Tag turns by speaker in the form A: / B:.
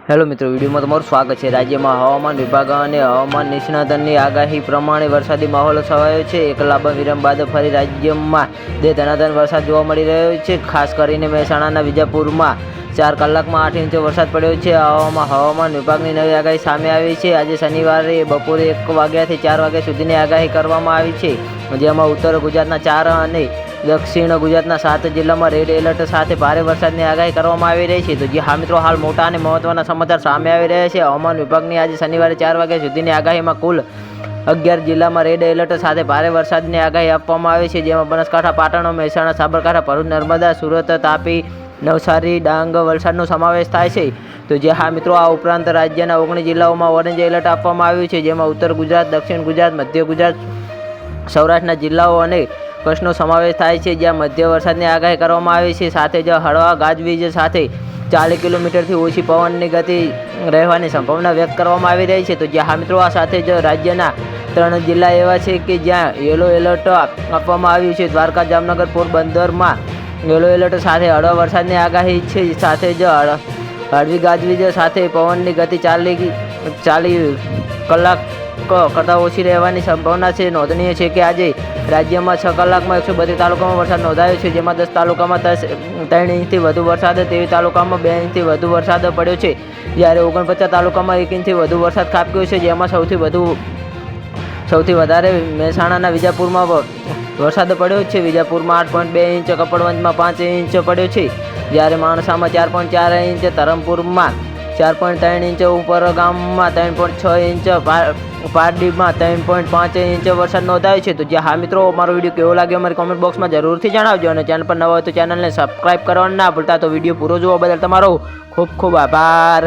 A: Hello મિત્રો, વિડીયોમાં તમારું સ્વાગત છે। રાજ્યમાં હવામાન વિભાગ અને હવામાન નિષ્ણાતની આગાહી પ્રમાણે વરસાદી માહોલ છવાયો છે। એક લાંબા વિરામ બાદ ફરી રાજ્યમાં ધનાધન વરસાદ જોવા મળી રહ્યો છે। ખાસ કરીને મહેસાણાના વિજાપુરમાં 4 કલાકમાં 8 ઇંચ વરસાદ પડ્યો છે। હવામાન વિભાગની નવી આગાહી સામે આવી છે। આજે શનિવારે બપોરે 1 વાગ્યાથી 4 વાગ્યા સુધીની આગાહી કરવામાં આવી છે, જેમાં ઉત્તર ગુજરાતના 4 અને દક્ષિણ ગુજરાતના 7 જિલ્લામાં રેડ એલર્ટ સાથે ભારે વરસાદની આગાહી કરવામાં આવી રહી છે। તો જે હા મિત્રો, હાલ મોટા અને મહત્વના સમાચાર સામે આવી રહ્યા છે। હવામાન વિભાગની આજે શનિવારે 4 વાગ્યા સુધીની આગાહીમાં કુલ 11 જિલ્લામાં રેડ એલર્ટ સાથે ભારે વરસાદની આગાહી આપવામાં આવી છે, જેમાં બનાસકાંઠા, પાટણ, મહેસાણા, સાબરકાંઠા, ભરૂચ, નર્મદા, સુરત, તાપી, નવસારી, ડાંગ, વલસાડનો સમાવેશ થાય છે। તો જે હા મિત્રો, આ ઉપરાંત રાજ્યના 19 જિલ્લાઓમાં ઓરેન્જ એલર્ટ આપવામાં આવ્યું છે, જેમાં ઉત્તર ગુજરાત, દક્ષિણ ગુજરાત, મધ્ય ગુજરાત, સૌરાષ્ટ્રના જિલ્લાઓ અને કચ્છનો સમાવેશ થાય છે, જ્યાં મધ્ય વરસાદની આગાહી કરવામાં આવી છે। સાથે જ હળવા ગાજવીજ સાથે 40 કિલોમીટરથી ઓછી પવનની ગતિ રહેવાની સંભાવના વ્યક્ત કરવામાં આવી રહી છે। તો જ્યાં હા મિત્રો, આ સાથે જ રાજ્યના 3 જિલ્લા એવા છે કે જ્યાં યલો એલર્ટ આપવામાં આવ્યું છે। દ્વારકા, જામનગર, પોરબંદરમાં યલો એલર્ટ સાથે હળવા વરસાદની આગાહી છે। સાથે જ હળવી ગાજવીજ સાથે પવનની ગતિ 40 કલાક કરતાં ઓછી રહેવાની સંભાવના છે। નોંધનીય છે કે આજે રાજ્યમાં 6 કલાકમાં 132 તાલુકામાં વરસાદ નોંધાયો છે, જેમાં 10 તાલુકામાં 3 ઇંચથી વધુ વરસાદ, 23 તાલુકામાં 2 ઇંચથી વધુ વરસાદ પડ્યો છે, જ્યારે 49 તાલુકામાં 1 ઇંચથી વધુ વરસાદ ખાબક્યો છે, જેમાં સૌથી વધારે મહેસાણાના વિજાપુરમાં વરસાદ પડ્યો છે। વિજાપુરમાં 8.2 ઇંચ, કપડવંજમાં 5 ઇંચ પડ્યો છે, જ્યારે માણસામાં 4.4 ઇંચ, ધરમપુરમાં 4.3 ઇંચ, ઉપરગામમાં 3.6 ઇંચ, પારડીમાં 3.5 ઇંચ વરસાદ નોંધાયો છે। તો જે હા મિત્રો, અમારો વિડીયો કેવો લાગ્યો અમારી કોમેન્ટ બોક્સમાં જરૂરથી જણાવજો, અને ચેનલ પર નવા હોય તો ચેનલને સબસ્ક્રાઈબ કરવાનું ના ભૂલતા। તો વિડીયો પૂરો જોવા બદલ તમારો ખૂબ ખૂબ આભાર।